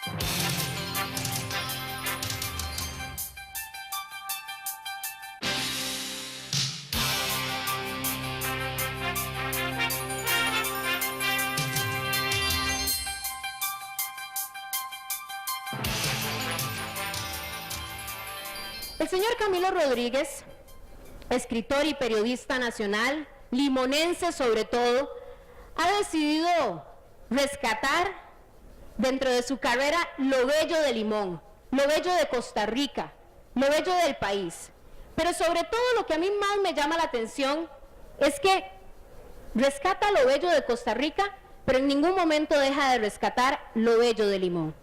El señor Camilo Rodríguez, escritor y periodista nacional, limonense sobre todo, ha decidido rescatar dentro de su carrera lo bello de Limón, lo bello de Costa Rica, lo bello del país. Pero sobre todo lo que a mí más me llama la atención es que rescata lo bello de Costa Rica, pero en ningún momento deja de rescatar lo bello de Limón.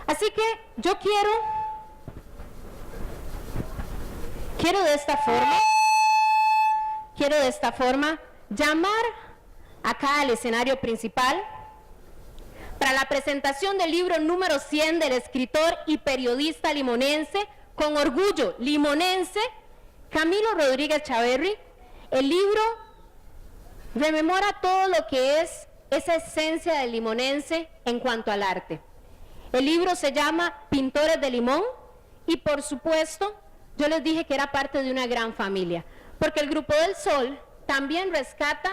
Así que yo quiero de esta forma llamar acá al escenario principal para la presentación del libro número 100 del escritor y periodista limonense, con orgullo limonense, Camilo Rodríguez Chaverri. El libro rememora todo lo que es esa esencia del limonense en cuanto al arte. El libro se llama Pintores de Limón y, por supuesto, yo les dije que era parte de una gran familia, porque el Grupo del Sol también rescata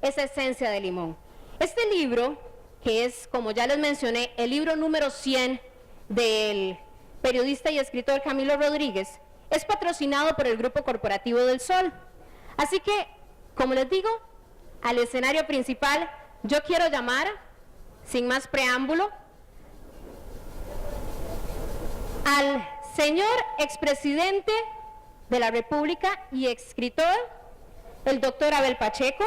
esa esencia de Limón. Este libro, que es, como ya les mencioné, el libro número 100 del periodista y escritor Camilo Rodríguez, es patrocinado por el Grupo Corporativo del Sol. Así que, como les digo, al escenario principal, yo quiero llamar, sin más preámbulo, al señor expresidente de la República y escritor, el doctor Abel Pacheco.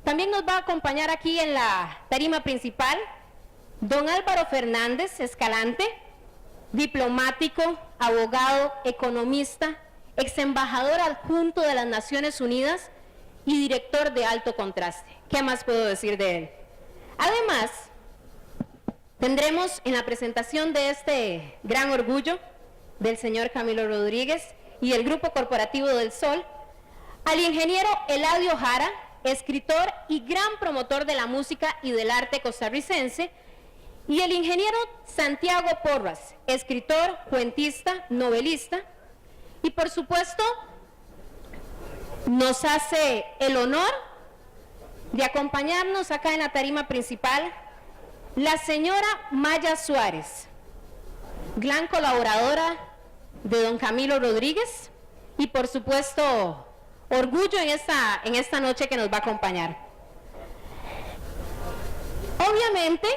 También nos va a acompañar aquí en la tarima principal don Álvaro Fernández Escalante, diplomático, abogado, economista, ex embajador adjunto de las Naciones Unidas y director de Alto Contraste. ¿Qué más puedo decir de él? Además, tendremos en la presentación de este gran orgullo del señor Camilo Rodríguez y el Grupo Corporativo del Sol, al ingeniero Eladio Jara, escritor y gran promotor de la música y del arte costarricense, y el ingeniero Santiago Porras, escritor, cuentista, novelista, y por supuesto nos hace el honor de acompañarnos acá en la tarima principal la señora Maya Suárez, gran colaboradora de don Camilo Rodríguez y por supuesto orgullo en esta noche que nos va a acompañar. Obviamente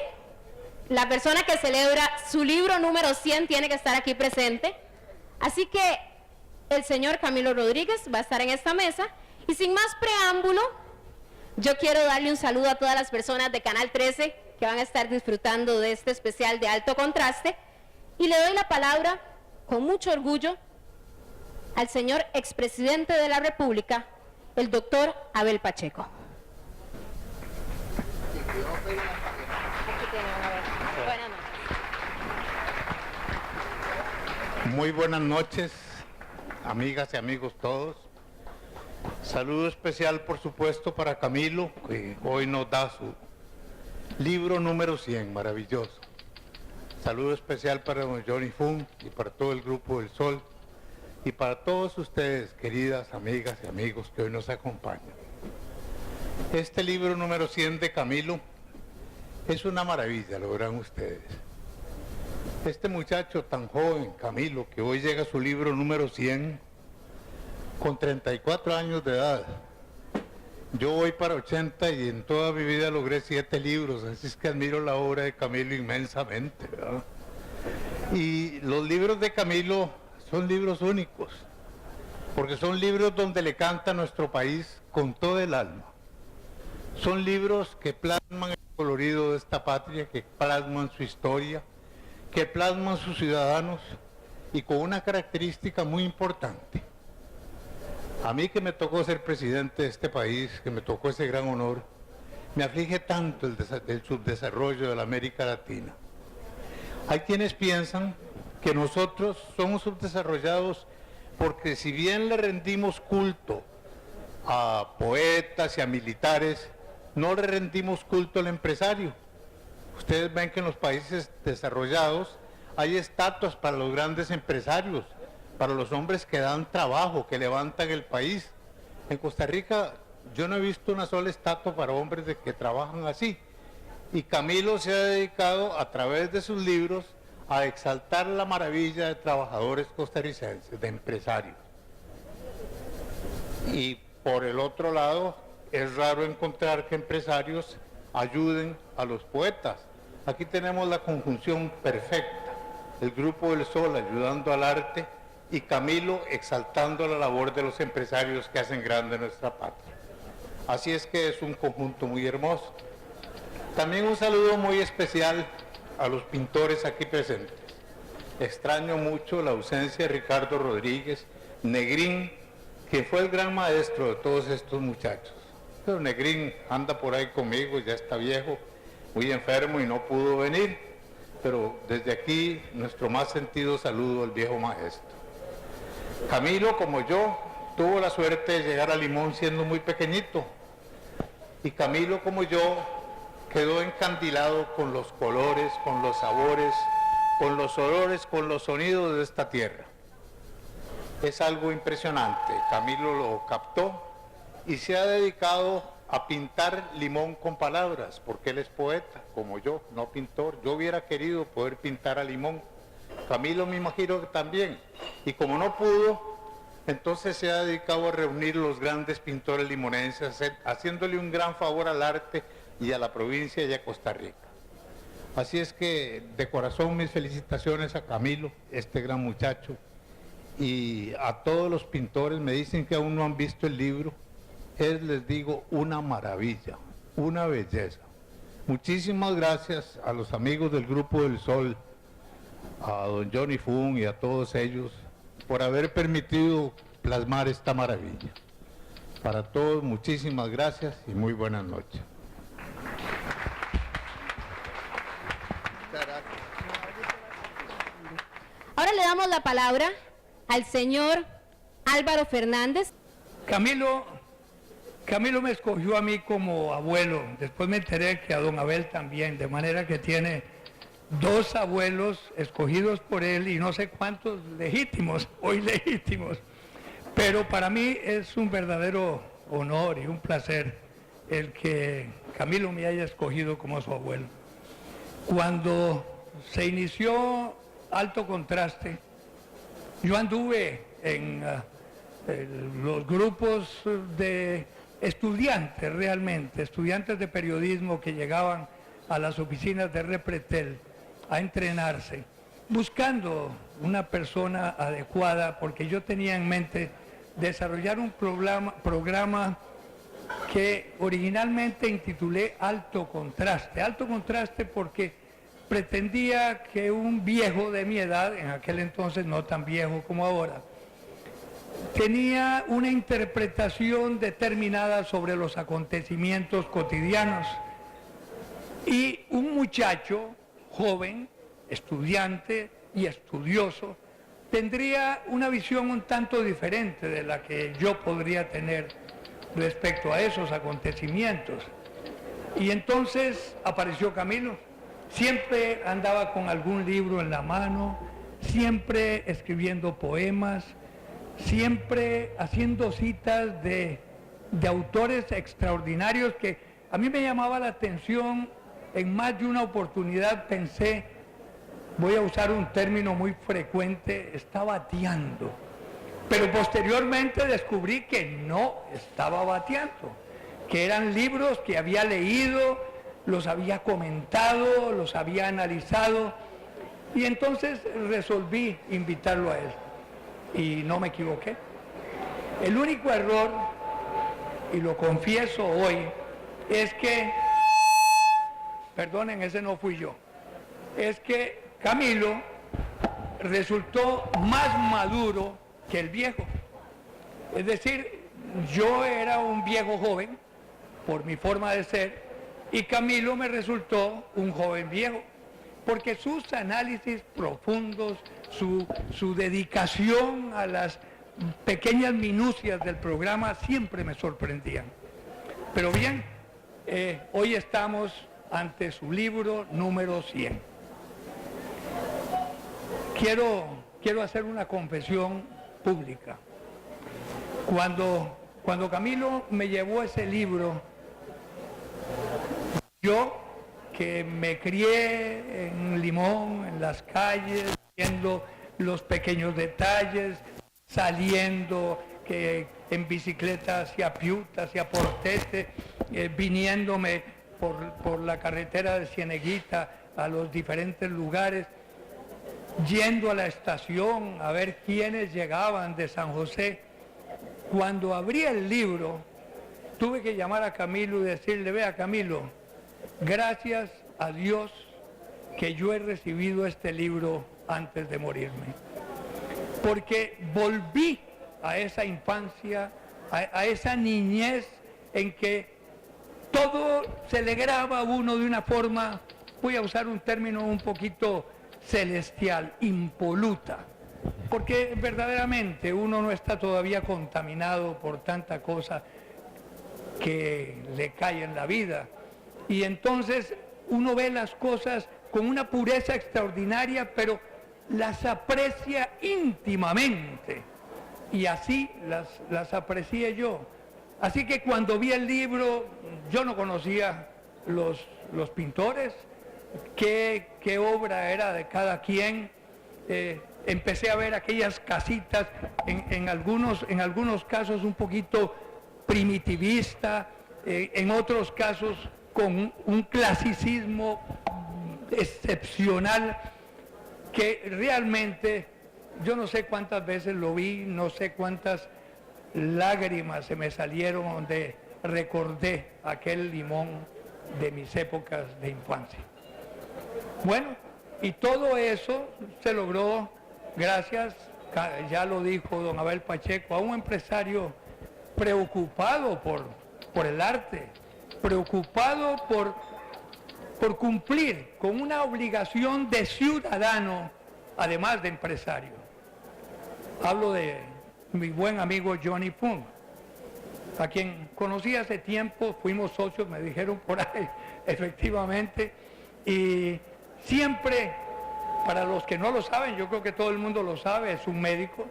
la persona que celebra su libro número 100 tiene que estar aquí presente, así que el señor Camilo Rodríguez va a estar en esta mesa y sin más preámbulo yo quiero darle un saludo a todas las personas de Canal 13 que van a estar disfrutando de este especial de Alto Contraste y le doy la palabra con mucho orgullo al señor expresidente de la República, el doctor Abel Pacheco. Muy buenas noches, amigas y amigos todos. Saludo especial, por supuesto, para Camilo, que hoy nos da su libro número 100, maravilloso. Saludo especial para don Johnny Fung y para todo el Grupo del Sol y para todos ustedes, queridas amigas y amigos que hoy nos acompañan. Este libro número 100 de Camilo es una maravilla, lo verán ustedes. Este muchacho tan joven, Camilo, que hoy llega a su libro número 100, con 34 años de edad. Yo voy para 80 y en toda mi vida logré 7 libros, así es que admiro la obra de Camilo inmensamente, ¿verdad? Y los libros de Camilo son libros únicos, porque son libros donde le canta a nuestro país con todo el alma. Son libros que plasman el colorido de esta patria, que plasman su historia, que plasman sus ciudadanos y con una característica muy importante. A mí que me tocó ser presidente de este país, que me tocó ese gran honor, me aflige tanto el subdesarrollo de la América Latina. Hay quienes piensan que nosotros somos subdesarrollados porque si bien le rendimos culto a poetas y a militares, no le rendimos culto al empresario. Ustedes ven que en los países desarrollados hay estatuas para los grandes empresarios, para los hombres que dan trabajo, que levantan el país. En Costa Rica yo no he visto una sola estatua para hombres que trabajan así. Y Camilo se ha dedicado a través de sus libros a exaltar la maravilla de trabajadores costarricenses, de empresarios. Y por el otro lado, es raro encontrar que empresarios ayuden a los poetas. Aquí tenemos la conjunción perfecta, el Grupo del Sol ayudando al arte y Camilo exaltando la labor de los empresarios que hacen grande nuestra patria. Así es que es un conjunto muy hermoso. También un saludo muy especial a los pintores aquí presentes. Extraño mucho la ausencia de Ricardo Rodríguez, Negrín, que fue el gran maestro de todos estos muchachos. Pero Negrín anda por ahí conmigo, ya está viejo, muy enfermo y no pudo venir. Pero desde aquí, nuestro más sentido saludo al viejo maestro. Camilo, como yo, tuvo la suerte de llegar a Limón siendo muy pequeñito. Y Camilo, como yo, quedó encandilado con los colores, con los sabores, con los olores, con los sonidos de esta tierra. Es algo impresionante. Camilo lo captó y se ha dedicado a pintar Limón con palabras, porque él es poeta, como yo, no pintor. Yo hubiera querido poder pintar a Limón. Camilo me imagino que también. Y como no pudo, entonces se ha dedicado a reunir los grandes pintores limonenses, haciéndole un gran favor al arte y a la provincia y a Costa Rica. Así es que de corazón mis felicitaciones a Camilo, este gran muchacho, y a todos los pintores. Me dicen que aún no han visto el libro. Les digo, una maravilla, una belleza. Muchísimas gracias a los amigos del Grupo del Sol, a don Johnny Fun y a todos ellos por haber permitido plasmar esta maravilla. Para todos, muchísimas gracias y muy buenas noches. Ahora le damos la palabra al señor Álvaro Fernández. Camilo me escogió a mí como abuelo, después me enteré que a don Abel también, de manera que tiene 2 abuelos escogidos por él y no sé cuántos legítimos o ilegítimos, pero para mí es un verdadero honor y un placer el que Camilo me haya escogido como su abuelo. Cuando se inició Alto Contraste, yo anduve en los grupos de estudiantes realmente, estudiantes de periodismo que llegaban a las oficinas de Repretel a entrenarse, buscando una persona adecuada, porque yo tenía en mente desarrollar un programa que originalmente intitulé Alto Contraste porque pretendía que un viejo de mi edad, en aquel entonces no tan viejo como ahora, tenía una interpretación determinada sobre los acontecimientos cotidianos y un muchacho joven, estudiante y estudioso, tendría una visión un tanto diferente de la que yo podría tener respecto a esos acontecimientos. Y entonces apareció Camilo. Siempre andaba con algún libro en la mano, siempre escribiendo poemas, siempre haciendo citas de autores extraordinarios que a mí me llamaba la atención. En más de una oportunidad pensé, voy a usar un término muy frecuente, está bateando. Pero posteriormente descubrí que no estaba bateando, que eran libros que había leído, los había comentado, los había analizado, y entonces resolví invitarlo a él. Y no me equivoqué. El único error, y lo confieso hoy, es que, perdonen, ese no fui yo, es que Camilo resultó más maduro que el viejo. Es decir, yo era un viejo joven, por mi forma de ser, y Camilo me resultó un joven viejo, porque sus análisis profundos, su dedicación a las pequeñas minucias del programa siempre me sorprendían. Pero bien, hoy estamos ante su libro número 100. quiero hacer una confesión pública. Cuando Camilo me llevó ese libro, yo que me crié en Limón, en las calles, viendo los pequeños detalles, saliendo que en bicicleta hacia Piuta, hacia Portete, viniéndome por la carretera de Cieneguita a los diferentes lugares, yendo a la estación a ver quiénes llegaban de San José. Cuando abrí el libro, tuve que llamar a Camilo y decirle: vea, Camilo, gracias a Dios que yo he recibido este libro antes de morirme, porque volví a esa infancia, a esa niñez en que todo se le graba a uno de una forma, voy a usar un término un poquito celestial, impoluta, porque verdaderamente uno no está todavía contaminado por tanta cosa que le cae en la vida, y entonces uno ve las cosas con una pureza extraordinaria, pero las aprecia íntimamente, y así las aprecié yo. Así que cuando vi el libro, yo no conocía los pintores, qué obra era de cada quien. Empecé a ver aquellas casitas, en algunos casos un poquito primitivista, en otros casos con un clasicismo excepcional, que realmente yo no sé cuántas veces lo vi, no sé cuántas lágrimas se me salieron donde recordé aquel Limón de mis épocas de infancia. Bueno, y todo eso se logró gracias, ya lo dijo don Abel Pacheco, a un empresario preocupado por el arte, preocupado por cumplir con una obligación de ciudadano, además de empresario. Hablo de mi buen amigo Johnny Fung, a quien conocí hace tiempo, fuimos socios, me dijeron por ahí, efectivamente, y siempre, para los que no lo saben, yo creo que todo el mundo lo sabe, es un médico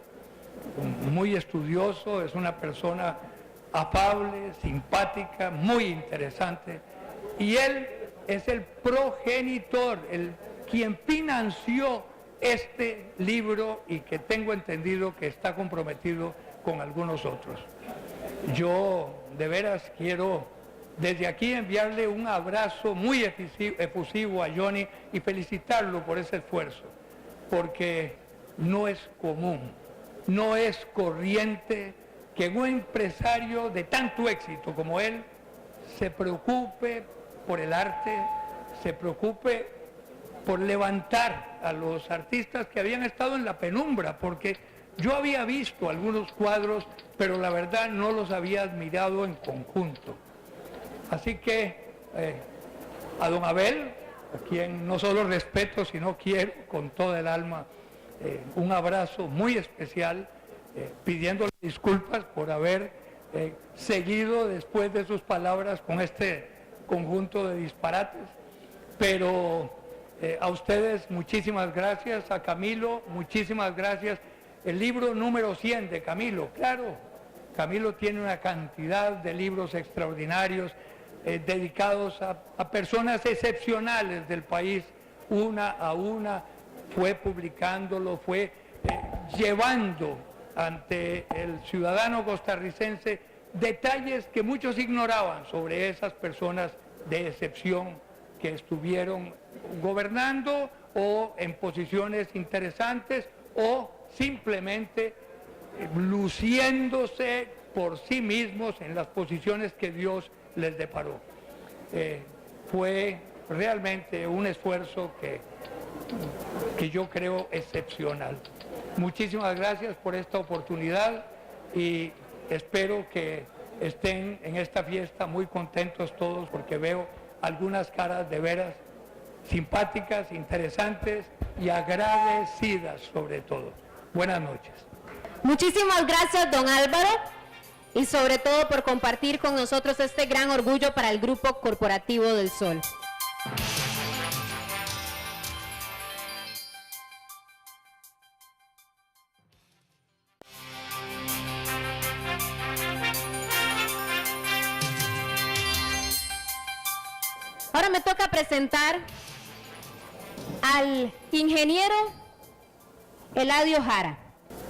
muy estudioso, es una persona afable, simpática, muy interesante, y él es el progenitor, quien financió este libro y que tengo entendido que está comprometido con algunos otros. Yo de veras quiero desde aquí enviarle un abrazo muy efusivo a Johnny y felicitarlo por ese esfuerzo, porque no es común, no es corriente que un empresario de tanto éxito como él se preocupe por el arte, se preocupe por levantar a los artistas que habían estado en la penumbra, porque yo había visto algunos cuadros, pero la verdad no los había admirado en conjunto. Así que a don Abel, a quien no solo respeto, sino quiero con toda el alma, un abrazo muy especial, pidiéndole disculpas por haber seguido después de sus palabras con este conjunto de disparates, pero a ustedes muchísimas gracias, a Camilo muchísimas gracias. El libro número 100 de Camilo, claro, Camilo tiene una cantidad de libros extraordinarios dedicados a personas excepcionales del país, una a una fue publicándolo, fue llevando ante el ciudadano costarricense detalles que muchos ignoraban sobre esas personas de excepción que estuvieron gobernando o en posiciones interesantes o simplemente luciéndose por sí mismos en las posiciones que Dios les deparó. Fue realmente un esfuerzo que yo creo excepcional. Muchísimas gracias por esta oportunidad y espero que estén en esta fiesta muy contentos todos, porque veo algunas caras de veras simpáticas, interesantes y agradecidas sobre todo. Buenas noches. Muchísimas gracias, don Álvaro, y sobre todo por compartir con nosotros este gran orgullo para el Grupo Corporativo del Sol. presentar al ingeniero Eladio Jara.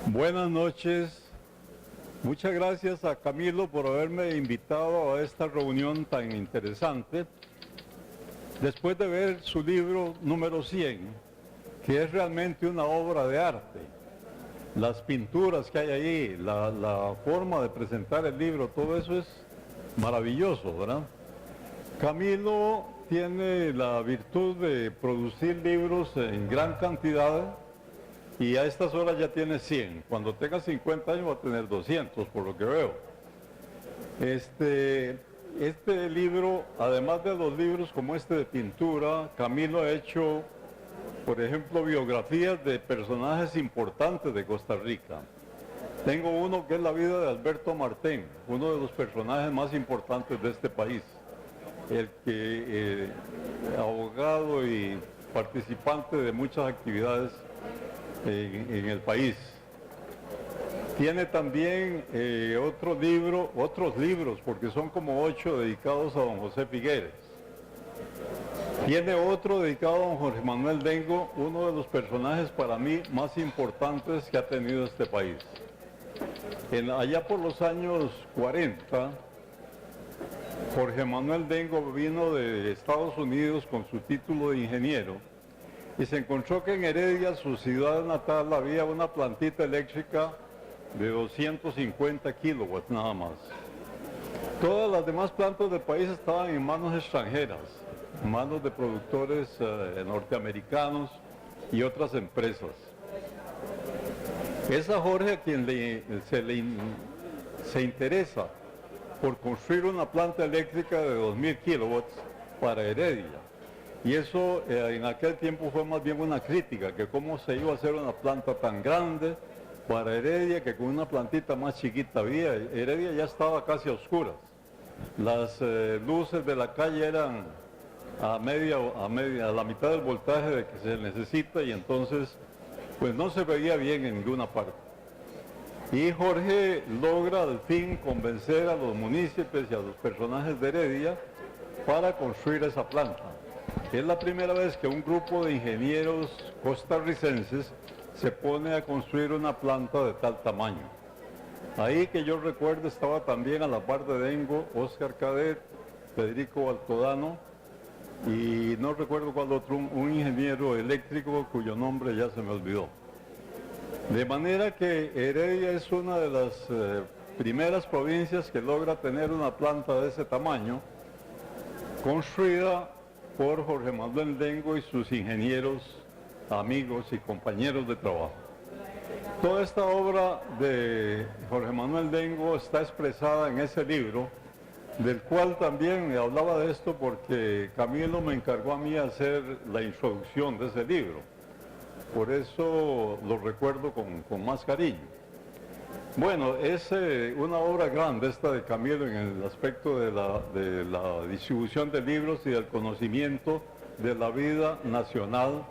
Buenas noches. Muchas gracias a Camilo por haberme invitado a esta reunión tan interesante. Después de ver su libro número 100, que es realmente una obra de arte, las pinturas que hay ahí, la forma de presentar el libro, todo eso es maravilloso, ¿verdad? Camilo tiene la virtud de producir libros en gran cantidad y a estas horas ya tiene 100. Cuando tenga 50 años va a tener 200, por lo que veo. Este libro, además de los libros como este de pintura, Camilo ha hecho, por ejemplo, biografías de personajes importantes de Costa Rica. Tengo uno que es la vida de Alberto Martén, uno de los personajes más importantes de este país. El que abogado y participante de muchas actividades en el país. Tiene también otros libros, porque son como 8 dedicados a don José Figueres. Tiene otro dedicado a don Jorge Manuel Dengo, uno de los personajes para mí más importantes que ha tenido este país. Allá por los años 40, Jorge Manuel Dengo vino de Estados Unidos con su título de ingeniero y se encontró que en Heredia, su ciudad natal, había una plantita eléctrica de 250 kilowatts nada más. Todas las demás plantas del país estaban en manos extranjeras, en manos de productores norteamericanos y otras empresas. Es a Jorge a quien se interesa por construir una planta eléctrica de 2000 kilowatts para Heredia. Y eso en aquel tiempo fue más bien una crítica, que cómo se iba a hacer una planta tan grande para Heredia que con una plantita más chiquita había. Heredia ya estaba casi a oscuras. Las luces de la calle eran a la mitad del voltaje de que se necesita y entonces pues no se veía bien en ninguna parte. Y Jorge logra al fin convencer a los municipios y a los personajes de Heredia para construir esa planta. Es la primera vez que un grupo de ingenieros costarricenses se pone a construir una planta de tal tamaño. Ahí que yo recuerdo estaba también a la par de Dengo, Oscar Cadet, Federico Baltodano y no recuerdo cuál otro, un ingeniero eléctrico cuyo nombre ya se me olvidó. De manera que Heredia es una de las primeras provincias que logra tener una planta de ese tamaño, construida por Jorge Manuel Dengo y sus ingenieros, amigos y compañeros de trabajo. Toda esta obra de Jorge Manuel Dengo está expresada en ese libro, del cual también me hablaba de esto porque Camilo me encargó a mí hacer la introducción de ese libro. Por eso lo recuerdo con más cariño. Bueno, es una obra grande esta de Camilo en el aspecto de la distribución de libros y del conocimiento de la vida nacional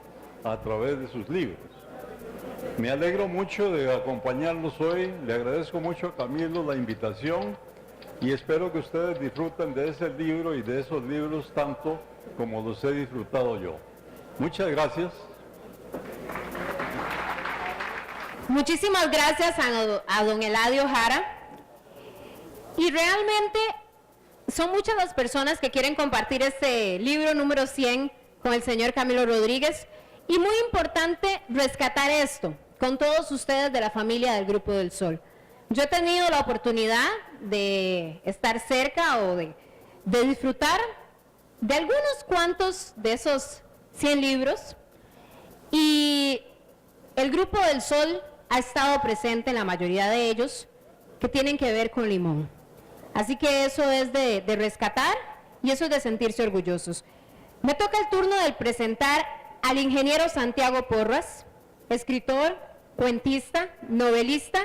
a través de sus libros. Me alegro mucho de acompañarlos hoy, le agradezco mucho a Camilo la invitación y espero que ustedes disfruten de ese libro y de esos libros tanto como los he disfrutado yo. Muchas gracias. Muchísimas gracias a don Eladio Jara. Y realmente son muchas las personas que quieren compartir este libro número 100 con el señor Camilo Rodríguez. Y muy importante rescatar esto con todos ustedes de la familia del Grupo del Sol. Yo he tenido la oportunidad de estar cerca o de disfrutar de algunos cuantos de esos 100 libros. Y el Grupo del Sol ha estado presente en la mayoría de ellos que tienen que ver con Limón. Así que eso es de rescatar y eso es de sentirse orgullosos. Me toca el turno de presentar al ingeniero Santiago Porras, escritor, cuentista, novelista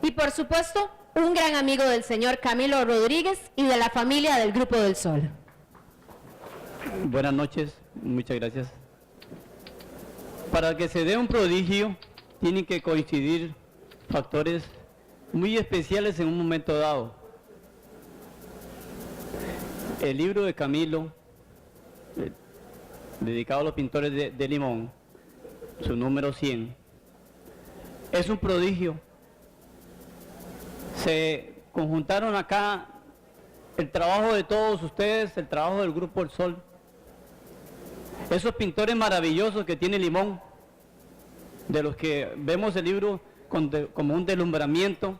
y por supuesto un gran amigo del señor Camilo Rodríguez y de la familia del Grupo del Sol. Buenas noches, muchas gracias. Para que se dé un prodigio, tienen que coincidir factores muy especiales en un momento dado. El libro de Camilo dedicado a los pintores de Limón, su número 100, es un prodigio. Se conjuntaron acá el trabajo de todos ustedes, el trabajo del Grupo El Sol, esos pintores maravillosos que tiene Limón, de los que vemos el libro como un deslumbramiento,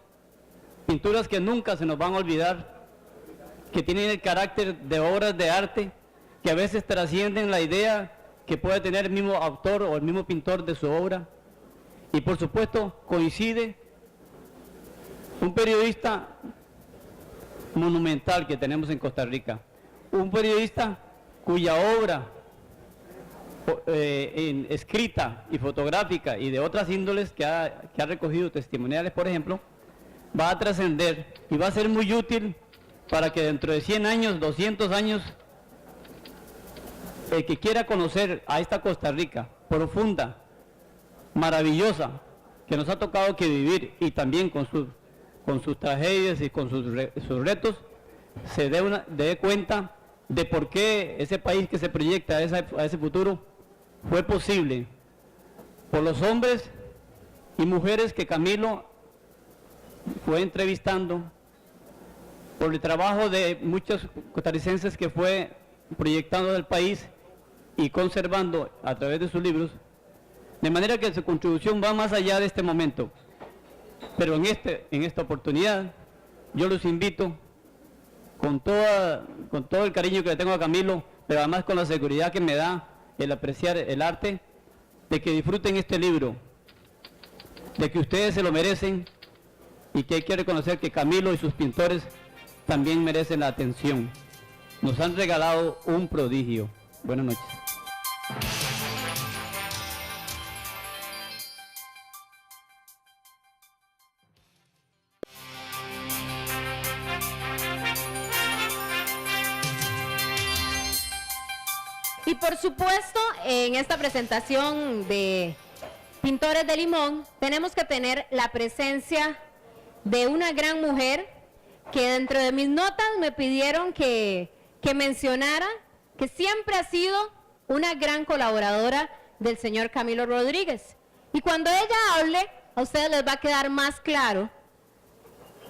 pinturas que nunca se nos van a olvidar, que tienen el carácter de obras de arte, que a veces trascienden la idea que puede tener el mismo autor o el mismo pintor de su obra. Y por supuesto coincide un periodista monumental que tenemos en Costa Rica, un periodista cuya obra escrita y fotográfica y de otras índoles que ha recogido testimoniales, por ejemplo, va a trascender y va a ser muy útil para que dentro de 100 años, 200 años, el que quiera conocer a esta Costa Rica profunda, maravillosa, que nos ha tocado que vivir, y también con sus tragedias y con sus retos, se dé cuenta de por qué ese país que se proyecta a ese futuro fue posible por los hombres y mujeres que Camilo fue entrevistando, por el trabajo de muchos costarricenses que fue proyectando del país y conservando a través de sus libros, de manera que su contribución va más allá de este momento. Pero en esta oportunidad yo los invito con todo el cariño que le tengo a Camilo, pero además con la seguridad que me da el apreciar el arte, de que disfruten este libro, de que ustedes se lo merecen y que hay que reconocer que Camilo y sus pintores también merecen la atención. Nos han regalado un prodigio. Buenas noches. Y por supuesto, en esta presentación de Pintores de Limón, tenemos que tener la presencia de una gran mujer que dentro de mis notas me pidieron que mencionara, que siempre ha sido una gran colaboradora del señor Camilo Rodríguez. Y cuando ella hable, a ustedes les va a quedar más claro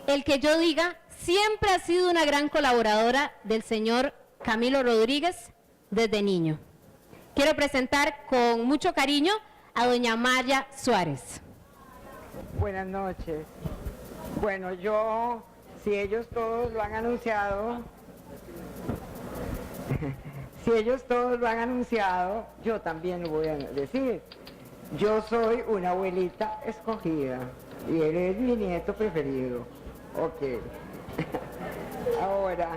el que yo diga, siempre ha sido una gran colaboradora del señor Camilo Rodríguez desde niño. Quiero presentar con mucho cariño a doña Maya Suárez. Buenas noches. Bueno, yo, si ellos todos lo han anunciado, yo también lo voy a decir. Yo soy una abuelita escogida y él es mi nieto preferido. Ok. Ahora,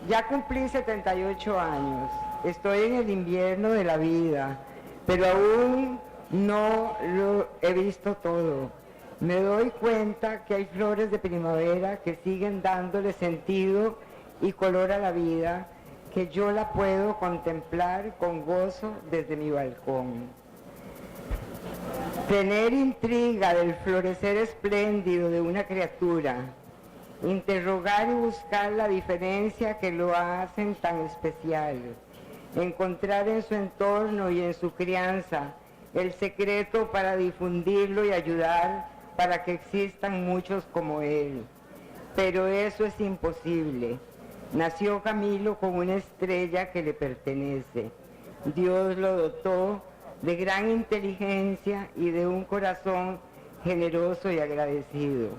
ya cumplí 78 años. Estoy en el invierno de la vida, pero aún no lo he visto todo. Me doy cuenta que hay flores de primavera que siguen dándole sentido y color a la vida, que yo la puedo contemplar con gozo desde mi balcón. Tener intriga del florecer espléndido de una criatura, interrogar y buscar la diferencia que lo hacen tan especial, encontrar en su entorno y en su crianza el secreto para difundirlo y ayudar para que existan muchos como él. Pero eso es imposible. Nació Camilo con una estrella que le pertenece. Dios lo dotó de gran inteligencia y de un corazón generoso y agradecido.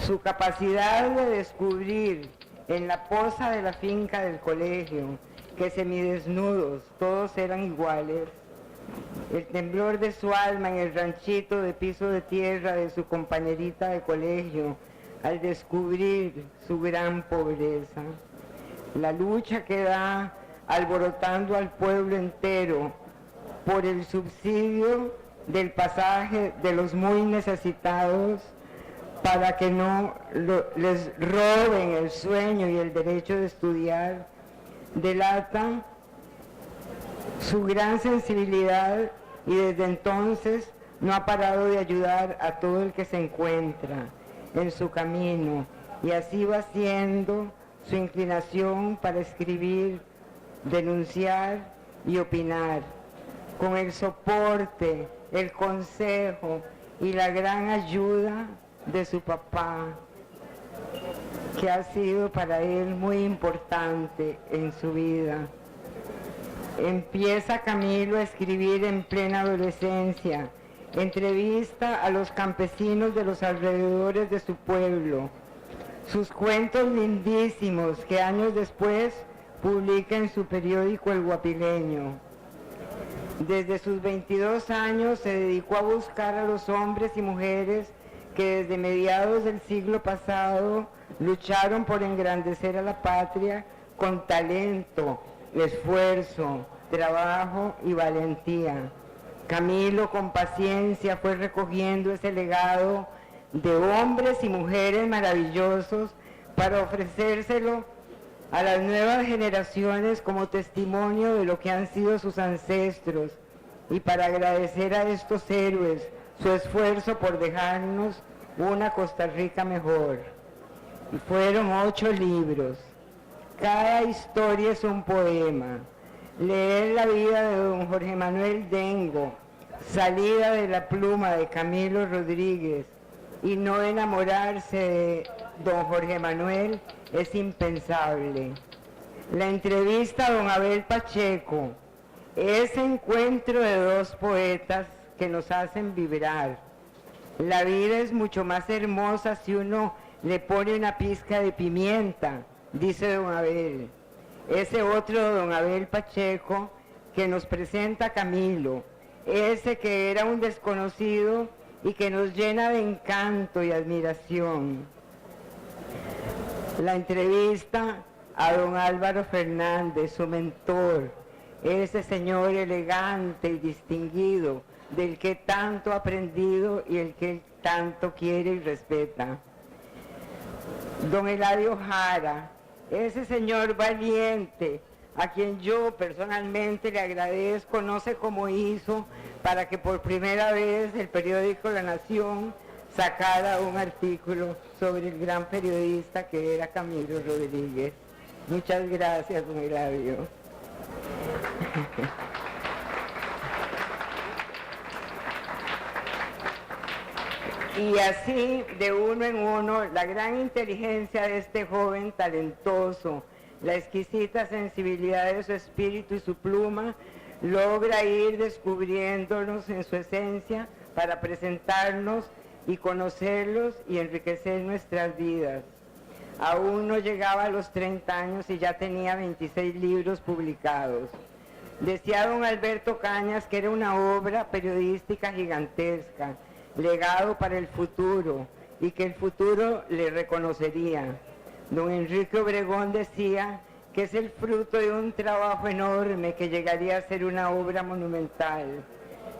Su capacidad de descubrir en la poza de la finca del colegio que semidesnudos todos eran iguales, el temblor de su alma en el ranchito de piso de tierra de su compañerita de colegio al descubrir su gran pobreza, la lucha que da alborotando al pueblo entero por el subsidio del pasaje de los muy necesitados para que no les roben el sueño y el derecho de estudiar, delata su gran sensibilidad y desde entonces no ha parado de ayudar a todo el que se encuentra en su camino, y así va siendo su inclinación para escribir, denunciar y opinar, con el soporte, el consejo y la gran ayuda de su papá, que ha sido para él muy importante en su vida. Empieza Camilo a escribir en plena adolescencia, entrevista a los campesinos de los alrededores de su pueblo, sus cuentos lindísimos que años después publica en su periódico El Guapileño. Desde sus 22 años se dedicó a buscar a los hombres y mujeres que desde mediados del siglo pasado lucharon por engrandecer a la patria con talento, esfuerzo, trabajo y valentía. Camilo con paciencia fue recogiendo ese legado de hombres y mujeres maravillosos para ofrecérselo a las nuevas generaciones como testimonio de lo que han sido sus ancestros y para agradecer a estos héroes su esfuerzo por dejarnos una Costa Rica mejor. Y fueron 8 libros. Cada historia es un poema. Leer la vida de don Jorge Manuel Dengo, salida de la pluma de Camilo Rodríguez, y no enamorarse de don Jorge Manuel es impensable. La entrevista a don Abel Pacheco, ese encuentro de 2 poetas que nos hacen vibrar. La vida es mucho más hermosa si uno le pone una pizca de pimienta, dice don Abel. Ese otro don Abel Pacheco que nos presenta Camilo, ese que era un desconocido y que nos llena de encanto y admiración. La entrevista a don Álvaro Fernández, su mentor, ese señor elegante y distinguido, del que tanto ha aprendido y el que tanto quiere y respeta. Don Eladio Jara, ese señor valiente, a quien yo personalmente le agradezco, no sé cómo hizo para que por primera vez el periódico La Nación sacara un artículo sobre el gran periodista que era Camilo Rodríguez. Muchas gracias, don Eladio. Y así, de uno en uno, la gran inteligencia de este joven talentoso, la exquisita sensibilidad de su espíritu y su pluma, logra ir descubriéndonos en su esencia para presentarnos y conocerlos y enriquecer nuestras vidas. Aún no llegaba a los 30 años y ya tenía 26 libros publicados. Decía don Alberto Cañas que era una obra periodística gigantesca, legado para el futuro, y que el futuro le reconocería. Don Enrique Obregón decía que es el fruto de un trabajo enorme que llegaría a ser una obra monumental.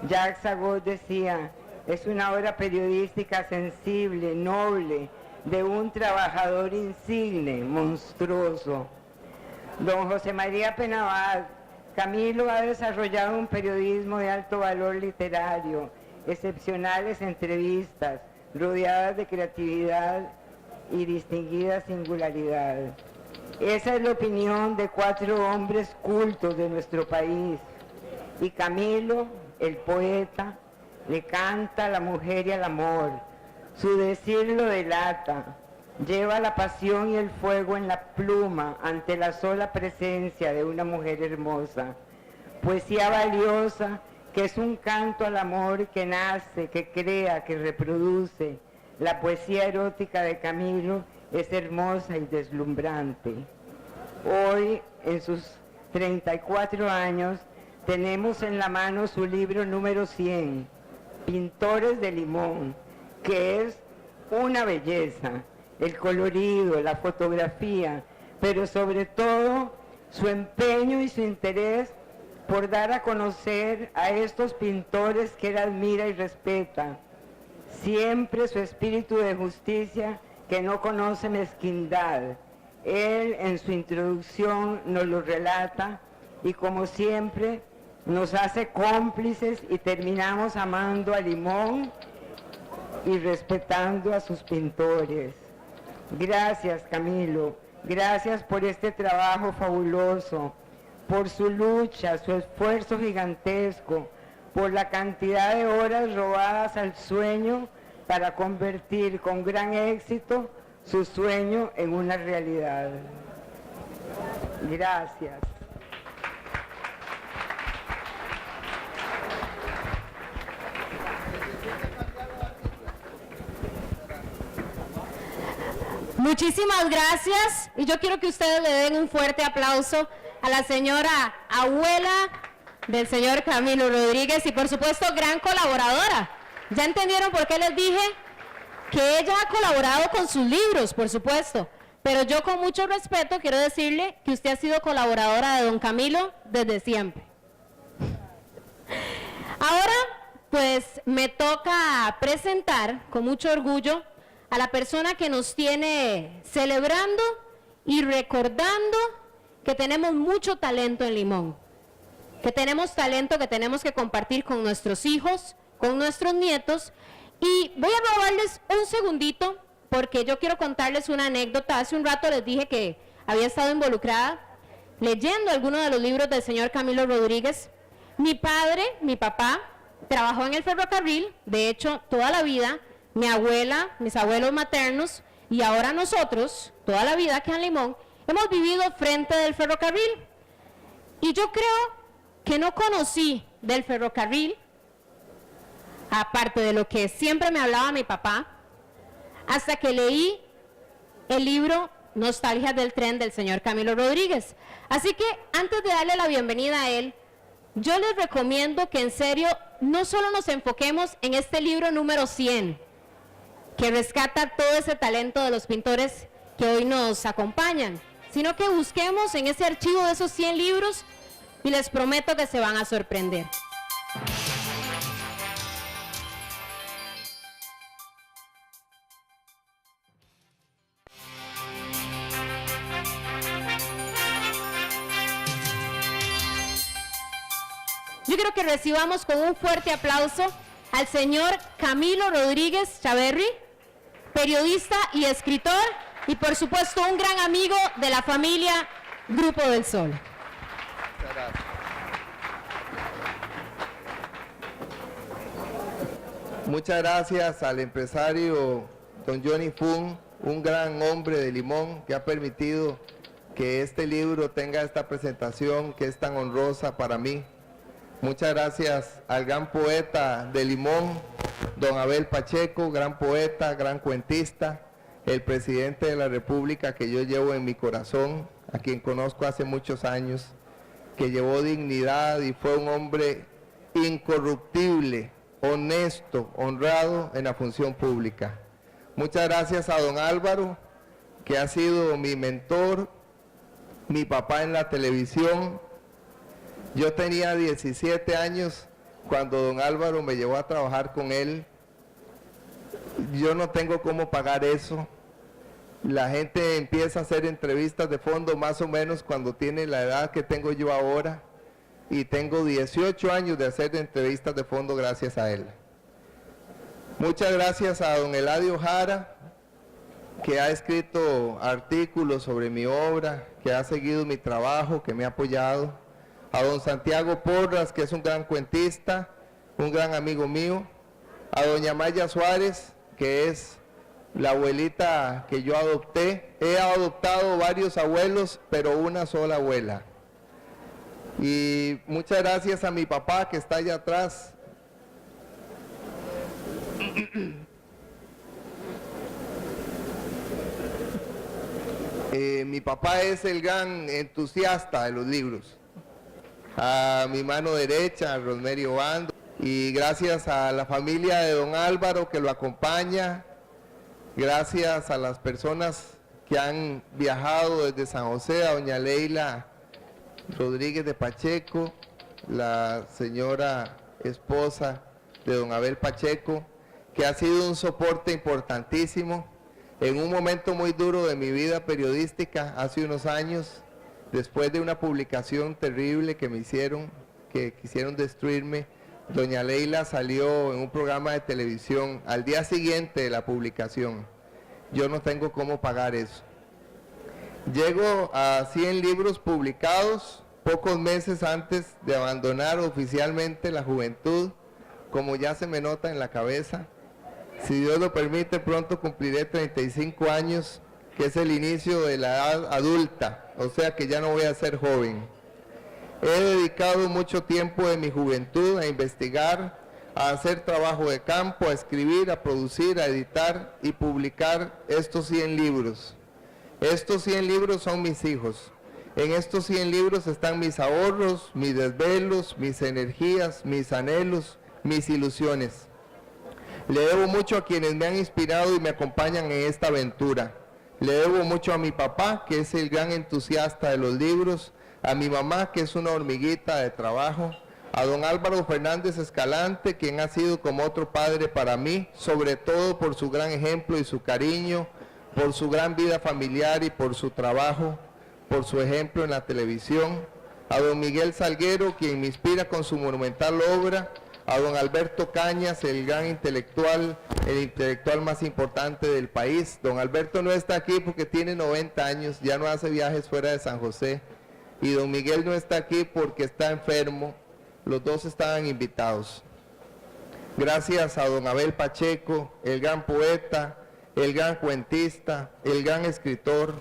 Jacques Agot decía, es una obra periodística sensible, noble, de un trabajador insigne, monstruoso. Don José María Penabad, Camilo ha desarrollado un periodismo de alto valor literario, excepcionales entrevistas, rodeadas de creatividad y distinguida singularidad. Esa es la opinión de 4 hombres cultos de nuestro país. Y Camilo, el poeta, le canta a la mujer y al amor. Su decir lo delata. Lleva la pasión y el fuego en la pluma ante la sola presencia de una mujer hermosa. Poesía valiosa que es un canto al amor que nace, que crea, que reproduce. La poesía erótica de Camilo es hermosa y deslumbrante. Hoy, en sus 34 años, tenemos en la mano su libro número 100, Pintores de Limón, que es una belleza, el colorido, la fotografía, pero sobre todo su empeño y su interés por dar a conocer a estos pintores que él admira y respeta. Siempre su espíritu de justicia que no conoce mezquindad. Él en su introducción nos lo relata y como siempre nos hace cómplices y terminamos amando a Limón y respetando a sus pintores. Gracias, Camilo, gracias por este trabajo fabuloso, por su lucha, su esfuerzo gigantesco, por la cantidad de horas robadas al sueño para convertir con gran éxito su sueño en una realidad. Gracias. Muchísimas gracias y yo quiero que ustedes le den un fuerte aplauso a la señora abuela del señor Camilo Rodríguez y por supuesto gran colaboradora. ¿Ya entendieron por qué les dije que ella ha colaborado con sus libros, por supuesto? Pero yo con mucho respeto quiero decirle que usted ha sido colaboradora de don Camilo desde siempre. Ahora pues me toca presentar con mucho orgullo a la persona que nos tiene celebrando y recordando que tenemos mucho talento en Limón, que tenemos talento que tenemos que compartir con nuestros hijos, con nuestros nietos, y voy a robarles un segundito porque yo quiero contarles una anécdota. Hace un rato les dije que había estado involucrada leyendo algunos de los libros del señor Camilo Rodríguez. Mi padre, mi papá, trabajó en el ferrocarril, de hecho toda la vida. Mi abuela, mis abuelos maternos y ahora nosotros, toda la vida aquí en Limón, hemos vivido frente del ferrocarril. Y yo creo que no conocí del ferrocarril, aparte de lo que siempre me hablaba mi papá, hasta que leí el libro Nostalgias del tren del señor Camilo Rodríguez. Así que antes de darle la bienvenida a él, yo les recomiendo que en serio no solo nos enfoquemos en este libro número 100, que rescata todo ese talento de los pintores que hoy nos acompañan, sino que busquemos en ese archivo de esos 100 libros y les prometo que se van a sorprender. Yo quiero que recibamos con un fuerte aplauso al señor Camilo Rodríguez Chaverri, periodista y escritor, y por supuesto un gran amigo de la familia Grupo del Sol. Muchas gracias. Muchas gracias al empresario don Johnny Fung, un gran hombre de Limón que ha permitido que este libro tenga esta presentación que es tan honrosa para mí. Muchas gracias al gran poeta de Limón, don Abel Pacheco, gran poeta, gran cuentista, el presidente de la República que yo llevo en mi corazón, a quien conozco hace muchos años, que llevó dignidad y fue un hombre incorruptible, honesto, honrado en la función pública. Muchas gracias a don Álvaro, que ha sido mi mentor, mi papá en la televisión. Yo tenía 17 años cuando don Álvaro me llevó a trabajar con él. Yo no tengo cómo pagar eso. La gente empieza a hacer entrevistas de fondo más o menos cuando tiene la edad que tengo yo ahora, y tengo 18 años de hacer entrevistas de fondo gracias a él. Muchas gracias a don Eladio Jara, que ha escrito artículos sobre mi obra, que ha seguido mi trabajo, que me ha apoyado. A don Santiago Porras, que es un gran cuentista, un gran amigo mío. A doña Maya Suárez, que es la abuelita que yo adopté. He adoptado varios abuelos, pero una sola abuela. Y muchas gracias a mi papá, que está allá atrás. Mi papá es el gran entusiasta de los libros. A mi mano derecha, a Rosmerio Bando, y gracias a la familia de don Álvaro que lo acompaña, gracias a las personas que han viajado desde San José, a doña Leila Rodríguez de Pacheco, la señora esposa de don Abel Pacheco, que ha sido un soporte importantísimo en un momento muy duro de mi vida periodística hace unos años. Después de una publicación terrible que me hicieron, que quisieron destruirme, doña Leila salió en un programa de televisión al día siguiente de la publicación. Yo no tengo cómo pagar eso. Llego a 100 libros publicados pocos meses antes de abandonar oficialmente la juventud, como ya se me nota en la cabeza. Si Dios lo permite, pronto cumpliré 35 años, que es el inicio de la edad adulta, o sea que ya no voy a ser joven. He dedicado mucho tiempo de mi juventud a investigar, a hacer trabajo de campo, a escribir, a producir, a editar y publicar estos 100 libros. Estos 100 libros son mis hijos. En estos 100 libros están mis ahorros, mis desvelos, mis energías, mis anhelos, mis ilusiones. Le debo mucho a quienes me han inspirado y me acompañan en esta aventura. Le debo mucho a mi papá, que es el gran entusiasta de los libros, a mi mamá, que es una hormiguita de trabajo, a don Álvaro Fernández Escalante, quien ha sido como otro padre para mí, sobre todo por su gran ejemplo y su cariño, por su gran vida familiar y por su trabajo, por su ejemplo en la televisión, a don Miguel Salguero, quien me inspira con su monumental obra, a don Alberto Cañas, el gran intelectual, el intelectual más importante del país. Don Alberto no está aquí porque tiene 90 años, ya no hace viajes fuera de San José, y don Miguel no está aquí porque está enfermo. Los dos estaban invitados. Gracias a don Abel Pacheco, el gran poeta, el gran cuentista, el gran escritor,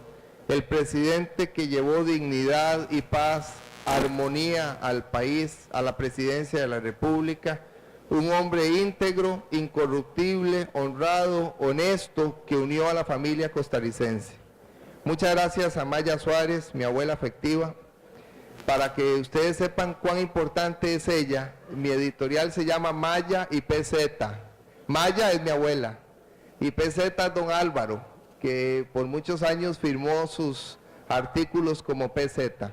el presidente que llevó dignidad y paz, armonía al país, a la presidencia de la República, un hombre íntegro, incorruptible, honrado, honesto, que unió a la familia costarricense. Muchas gracias a Maya Suárez, mi abuela afectiva. Para que ustedes sepan cuán importante es ella, mi editorial se llama Maya y PZ. Maya es mi abuela y PZ es don Álvaro, que por muchos años firmó sus artículos como PZ.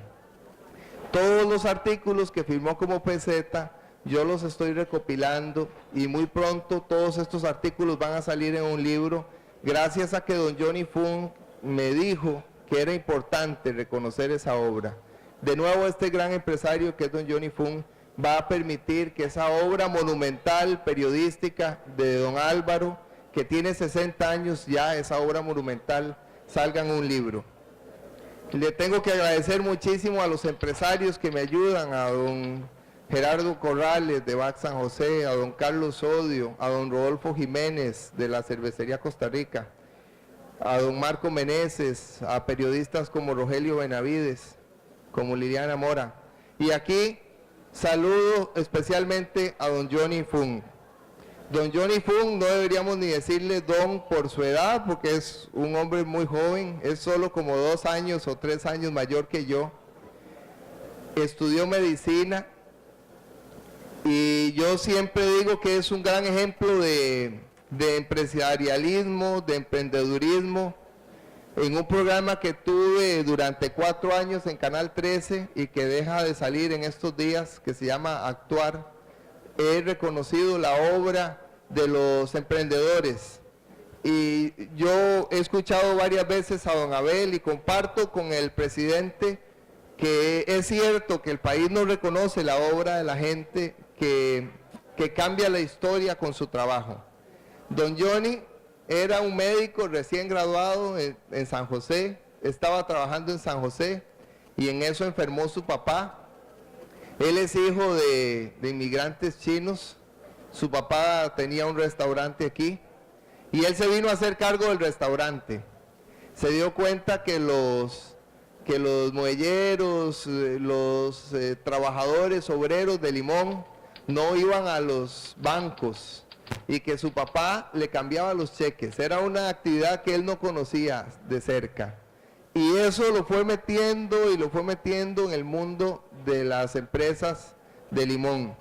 Todos los artículos que firmó como PZ, yo los estoy recopilando y muy pronto todos estos artículos van a salir en un libro, gracias a que don Johnny Fung me dijo que era importante reconocer esa obra. De nuevo, este gran empresario que es don Johnny Fung va a permitir que esa obra monumental periodística de don Álvaro, que tiene 60 años ya, esa obra monumental, salga en un libro. Le tengo que agradecer muchísimo a los empresarios que me ayudan, a don Gerardo Corrales de BAC San José, a don Carlos Odio, a don Rodolfo Jiménez de la Cervecería Costa Rica, a don Marco Meneses, a periodistas como Rogelio Benavides, como Liliana Mora. Y aquí saludo especialmente a don Johnny Fung. Don Johnny Fung no deberíamos ni decirle don por su edad, porque es un hombre muy joven, es solo como 2 años o 3 años mayor que yo. Estudió medicina y yo siempre digo que es un gran ejemplo de empresarialismo, de emprendedurismo. En un programa que tuve durante 4 años en Canal 13 y que deja de salir en estos días, que se llama Actuar, he reconocido la obra de los emprendedores. Y yo he escuchado varias veces a don Abel y comparto con el presidente que es cierto que el país no reconoce la obra de la gente que cambia la historia con su trabajo. Don Johnny era un médico recién graduado en San José, estaba trabajando en San José y en eso enfermó su papá. Él es hijo de inmigrantes chinos, su papá tenía un restaurante aquí y él se vino a hacer cargo del restaurante. Se dio cuenta que los muelleros, los trabajadores obreros de Limón no iban a los bancos y que su papá le cambiaba los cheques. Era una actividad que él no conocía de cerca. Y eso lo fue metiendo y lo fue metiendo en el mundo de las empresas de Limón.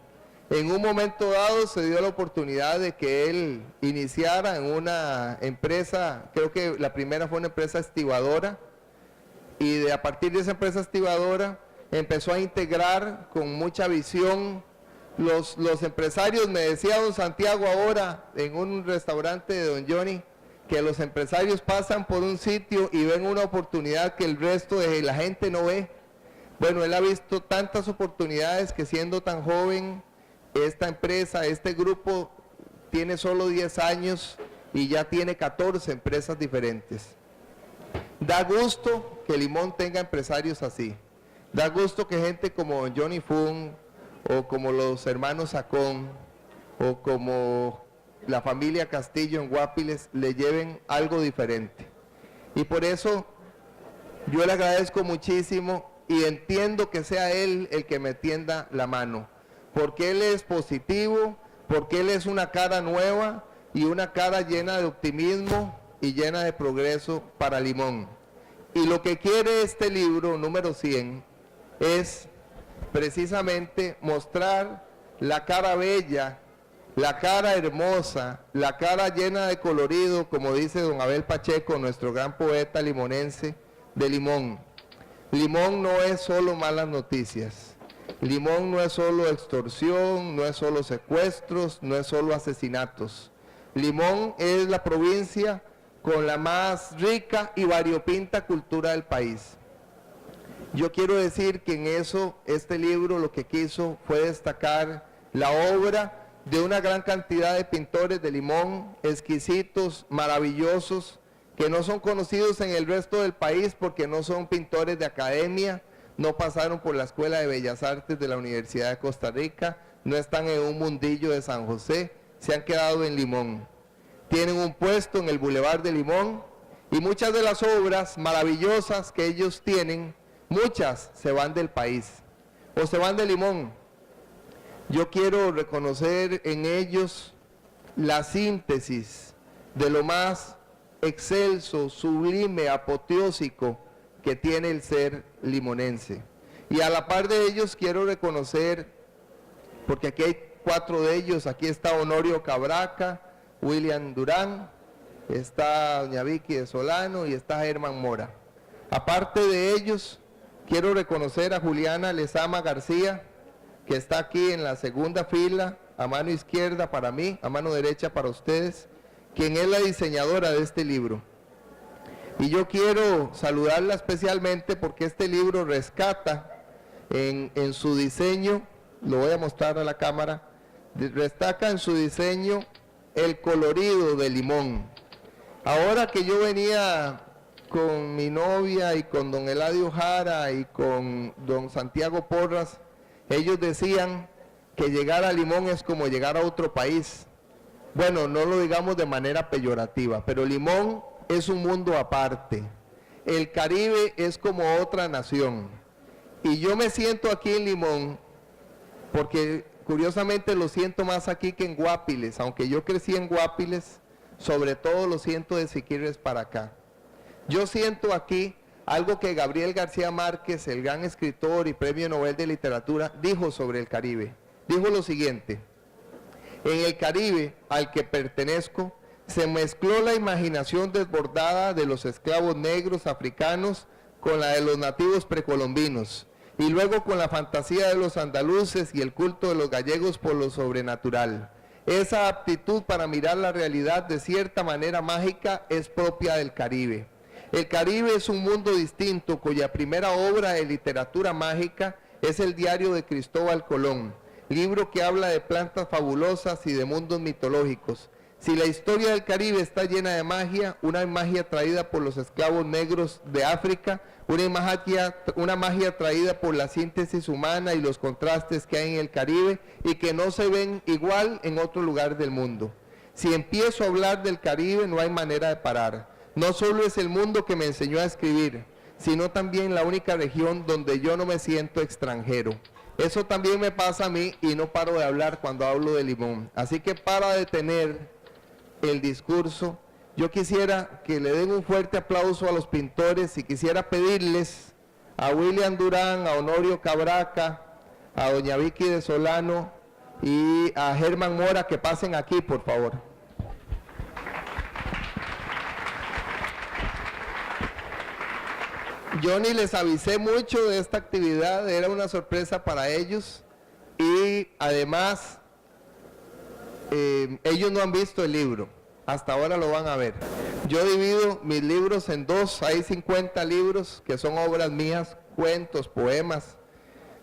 En un momento dado se dio la oportunidad de que él iniciara en una empresa, creo que la primera fue una empresa estibadora, y a partir de esa empresa estibadora empezó a integrar con mucha visión. Los empresarios, me decía don Santiago ahora en un restaurante de don Johnny, que los empresarios pasan por un sitio y ven una oportunidad que el resto de la gente no ve. Bueno, él ha visto tantas oportunidades que siendo tan joven, esta empresa, este grupo tiene solo 10 años y ya tiene 14 empresas diferentes. Da gusto que Limón tenga empresarios así. Da gusto que gente como Johnny Fung, o como los hermanos Sacón, o como la familia Castillo en Guapiles, le lleven algo diferente. Y por eso yo le agradezco muchísimo y entiendo que sea él el que me tienda la mano, porque él es positivo, porque él es una cara nueva y una cara llena de optimismo y llena de progreso para Limón. Y lo que quiere este libro, número 100, es precisamente mostrar la cara bella, la cara hermosa, la cara llena de colorido, como dice don Abel Pacheco, nuestro gran poeta limonense, de Limón. Limón no es solo malas noticias. Limón no es solo extorsión, no es solo secuestros, no es solo asesinatos. Limón es la provincia con la más rica y variopinta cultura del país. Yo quiero decir que en eso, este libro lo que quiso fue destacar la obra de una gran cantidad de pintores de Limón, exquisitos, maravillosos, que no son conocidos en el resto del país porque no son pintores de academia, no pasaron por la Escuela de Bellas Artes de la Universidad de Costa Rica, no están en un mundillo de San José, se han quedado en Limón. Tienen un puesto en el Boulevard de Limón y muchas de las obras maravillosas que ellos tienen, muchas se van del país o se van de Limón. Yo quiero reconocer en ellos la síntesis de lo más excelso, sublime, apoteósico que tiene el ser limonense. Y a la par de ellos quiero reconocer, porque aquí hay 4 de ellos, aquí está Honorio Cabraca, William Durán, está doña Vicky de Solano y está Germán Mora. Aparte de ellos, quiero reconocer a Juliana Lezama García, que está aquí en la segunda fila, a mano izquierda para mí, a mano derecha para ustedes, quien es la diseñadora de este libro. Y yo quiero saludarla especialmente porque este libro rescata en su diseño, lo voy a mostrar a la cámara, destaca en su diseño el colorido de Limón. Ahora que yo venía con mi novia y con don Eladio Jara y con don Santiago Porras, ellos decían que llegar a Limón es como llegar a otro país. Bueno, no lo digamos de manera peyorativa, pero Limón es un mundo aparte. El Caribe es como otra nación. Y yo me siento aquí en Limón porque curiosamente lo siento más aquí que en Guapiles, aunque yo crecí en Guapiles, sobre todo lo siento de Siquirres para acá. Yo siento aquí algo que Gabriel García Márquez, el gran escritor y premio Nobel de Literatura, dijo sobre el Caribe. Dijo lo siguiente: en el Caribe al que pertenezco, se mezcló la imaginación desbordada de los esclavos negros africanos con la de los nativos precolombinos, y luego con la fantasía de los andaluces y el culto de los gallegos por lo sobrenatural. Esa aptitud para mirar la realidad de cierta manera mágica es propia del Caribe. El Caribe es un mundo distinto cuya primera obra de literatura mágica es el diario de Cristóbal Colón, libro que habla de plantas fabulosas y de mundos mitológicos. Si la historia del Caribe está llena de magia, una magia traída por los esclavos negros de África, una magia traída por la síntesis humana y los contrastes que hay en el Caribe y que no se ven igual en otro lugar del mundo. Si empiezo a hablar del Caribe no hay manera de parar. No solo es el mundo que me enseñó a escribir, sino también la única región donde yo no me siento extranjero. Eso también me pasa a mí y no paro de hablar cuando hablo de Limón. Así que para detener el discurso, yo quisiera que le den un fuerte aplauso a los pintores y quisiera pedirles a William Durán, a Honorio Cabraca, a doña Vicky de Solano y a Germán Mora que pasen aquí, por favor. Yo ni les avisé mucho de esta actividad, era una sorpresa para ellos y además ellos no han visto el libro, hasta ahora lo van a ver. Yo divido mis libros en 2, hay 50 libros que son obras mías, cuentos, poemas,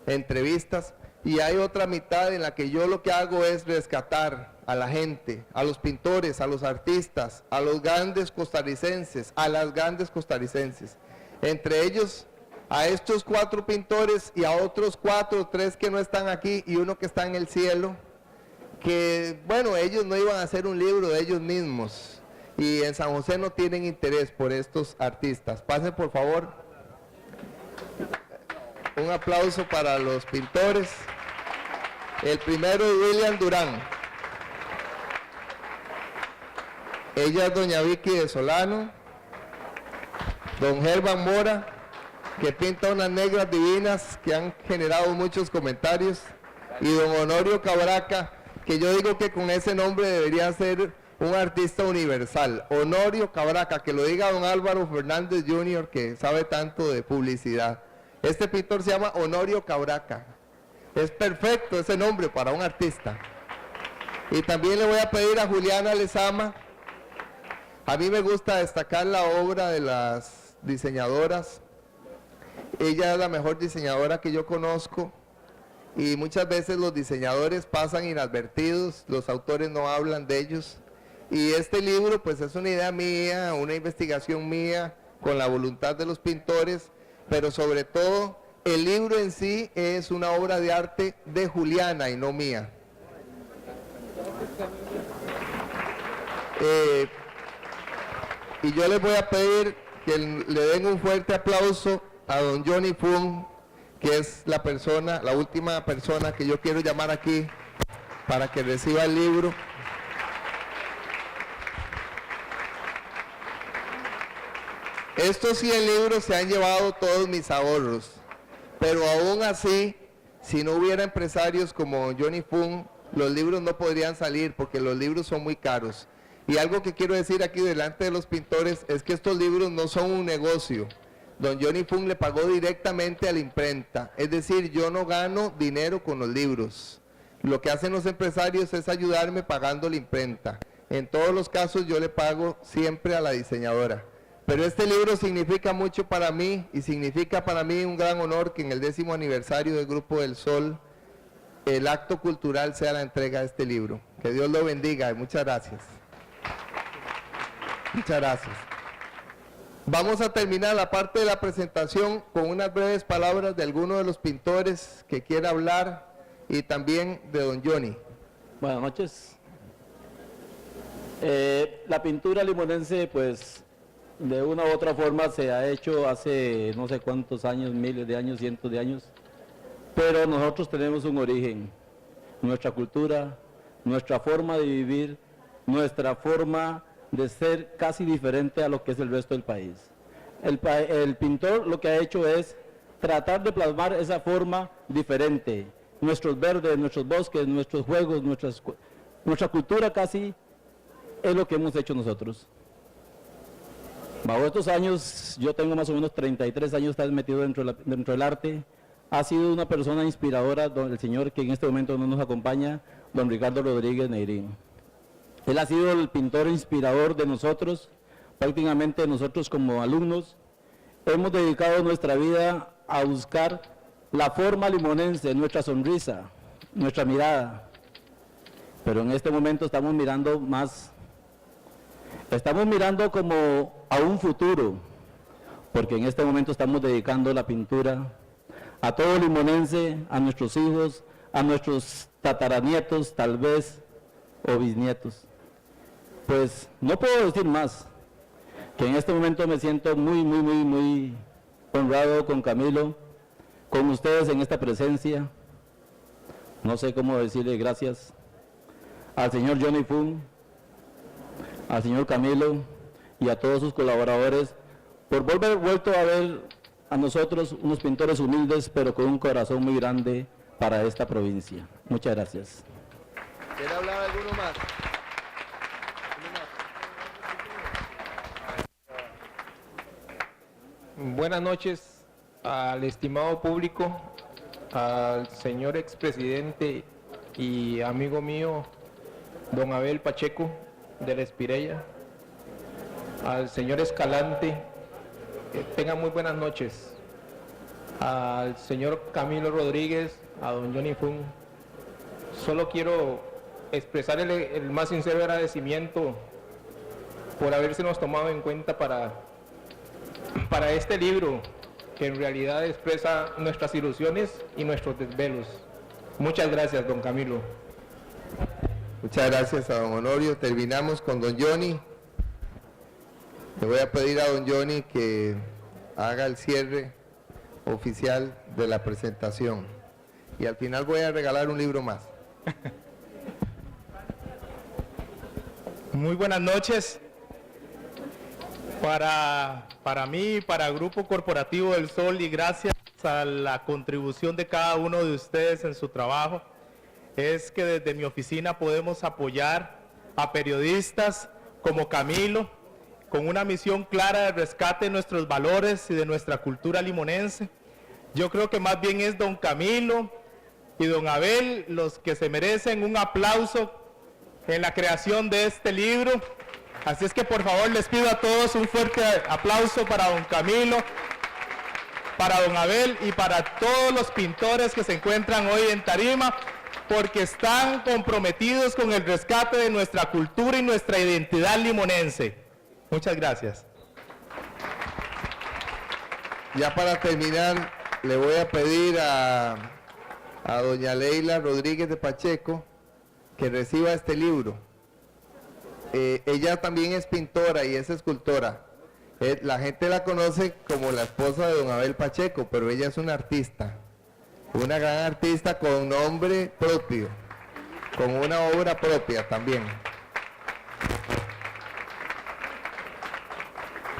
entrevistas, y hay otra mitad en la que yo lo que hago es rescatar a la gente, a los pintores, a los artistas, a los grandes costarricenses, a las grandes costarricenses. Entre ellos a estos 4 pintores y a otros 4, 3 que no están aquí y uno que está en el cielo, que bueno, ellos no iban a hacer un libro de ellos mismos y en San José no tienen interés por estos artistas. Pasen por favor. Un aplauso para los pintores. El primero es William Durán. Ella es doña Vicky de Solano. Don Germán Mora, que pinta unas negras divinas que han generado muchos comentarios. Y don Honorio Cabraca, que yo digo que con ese nombre debería ser un artista universal. Honorio Cabraca, que lo diga don Álvaro Fernández Jr., que sabe tanto de publicidad. Este pintor se llama Honorio Cabraca. Es perfecto ese nombre para un artista. Y también le voy a pedir a Juliana Lezama. A mí me gusta destacar la obra de las diseñadoras. Ella es la mejor diseñadora que yo conozco. Y muchas veces los diseñadores pasan inadvertidos, los autores no hablan de ellos. Y este libro pues es una idea mía, una investigación mía, con la voluntad de los pintores, pero sobre todo el libro en sí es una obra de arte de Juliana y no mía. Y yo les voy a pedir que le den un fuerte aplauso a don Johnny Fung, que es la persona, la última persona que yo quiero llamar aquí para que reciba el libro. Estos 100 libros se han llevado todos mis ahorros, pero aún así, si no hubiera empresarios como Johnny Fung, los libros no podrían salir porque los libros son muy caros. Y algo que quiero decir aquí delante de los pintores es que estos libros no son un negocio. Don Johnny Fung le pagó directamente a la imprenta, es decir, yo no gano dinero con los libros. Lo que hacen los empresarios es ayudarme pagando la imprenta. En todos los casos yo le pago siempre a la diseñadora. Pero este libro significa mucho para mí y significa para mí un gran honor que en el 10º aniversario del Grupo del Sol el acto cultural sea la entrega de este libro. Que Dios lo bendiga y muchas gracias. Muchas gracias. Vamos a terminar la parte de la presentación con unas breves palabras de alguno de los pintores que quiera hablar y también de don Johnny. Buenas noches. La pintura limonense, pues, de una u otra forma se ha hecho hace no sé cuántos años, miles de años, cientos de años, pero nosotros tenemos un origen, nuestra cultura, nuestra forma de vivir, nuestra forma de ser casi diferente a lo que es el resto del país. El pintor lo que ha hecho es tratar de plasmar esa forma diferente, nuestros verdes, nuestros bosques, nuestros juegos, nuestra cultura casi es lo que hemos hecho nosotros. Bajo estos años, yo tengo más o menos 33 años estar metido dentro del arte. Ha sido una persona inspiradora, el señor que en este momento no nos acompaña, don Ricardo Rodríguez Neirín. Él ha sido el pintor inspirador de nosotros, prácticamente nosotros como alumnos. Hemos dedicado nuestra vida a buscar la forma limonense, nuestra sonrisa, nuestra mirada. Pero en este momento estamos mirando más. Estamos mirando como a un futuro, porque en este momento estamos dedicando la pintura a todo limonense, a nuestros hijos, a nuestros tataranietos tal vez, o bisnietos. Pues no puedo decir más, que en este momento me siento muy honrado con Camilo, con ustedes en esta presencia. No sé cómo decirle gracias al señor Johnny Fung, al señor Camilo y a todos sus colaboradores por vuelto a ver a nosotros unos pintores humildes pero con un corazón muy grande para esta provincia. Muchas gracias. ¿Quiere hablar alguno más? Buenas noches al estimado público, al señor expresidente y amigo mío, don Abel Pacheco, de la Espirella, al señor Escalante, tengan muy buenas noches, al señor Camilo Rodríguez, a don Johnny Fung. Solo quiero expresarle el más sincero agradecimiento por habérsenos tomado en cuenta para este libro que en realidad expresa nuestras ilusiones y nuestros desvelos. Muchas gracias, don Camilo. Muchas gracias a don Honorio. Terminamos con don Johnny. Le voy a pedir a don Johnny que haga el cierre oficial de la presentación. Y al final voy a regalar un libro más. Muy buenas noches. Para mí, para el Grupo Corporativo del Sol, y gracias a la contribución de cada uno de ustedes en su trabajo, es que desde mi oficina podemos apoyar a periodistas como Camilo, con una misión clara de rescate de nuestros valores y de nuestra cultura limonense. Yo creo que más bien es don Camilo y don Abel los que se merecen un aplauso en la creación de este libro. Así es que por favor les pido a todos un fuerte aplauso para don Camilo, para don Abel y para todos los pintores que se encuentran hoy en tarima, porque están comprometidos con el rescate de nuestra cultura y nuestra identidad limonense. Muchas gracias. Ya para terminar, le voy a pedir a doña Leila Rodríguez de Pacheco que reciba este libro. Ella también es pintora y es escultora. La gente la conoce como la esposa de don Abel Pacheco, pero ella es una artista, una gran artista con nombre propio, con una obra propia también.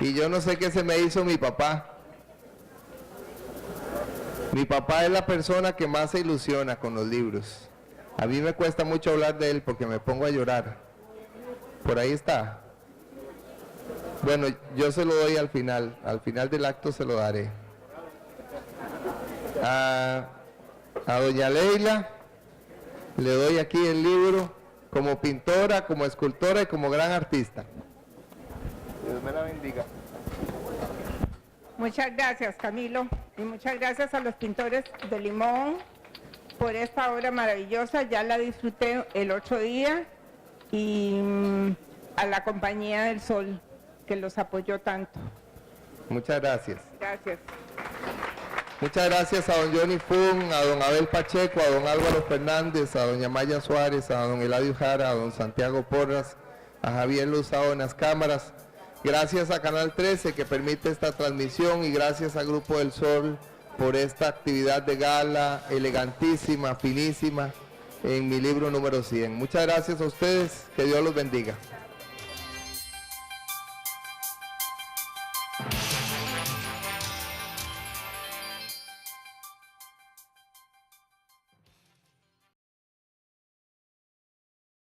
Y yo no sé qué se me hizo mi papá. Mi papá es la persona que más se ilusiona con los libros. A mí me cuesta mucho hablar de él porque me pongo a llorar. Por ahí está. Bueno, yo se lo doy al final del acto se lo daré. A doña Leila le doy aquí el libro como pintora, como escultora y como gran artista. Dios me la bendiga. Muchas gracias, Camilo, y muchas gracias a los pintores de Limón por esta obra maravillosa. Ya la disfruté el otro día, y a la Compañía del Sol, que los apoyó tanto. Muchas gracias. Gracias. Muchas gracias a don Johnny Fung, a don Abel Pacheco, a don Álvaro Fernández, a doña Maya Suárez, a don Eladio Jara, a don Santiago Porras, a Javier Luzado en las cámaras. Gracias a Canal 13 que permite esta transmisión, y gracias al Grupo del Sol por esta actividad de gala elegantísima, finísima, en mi libro número 100. Muchas gracias a ustedes, que Dios los bendiga.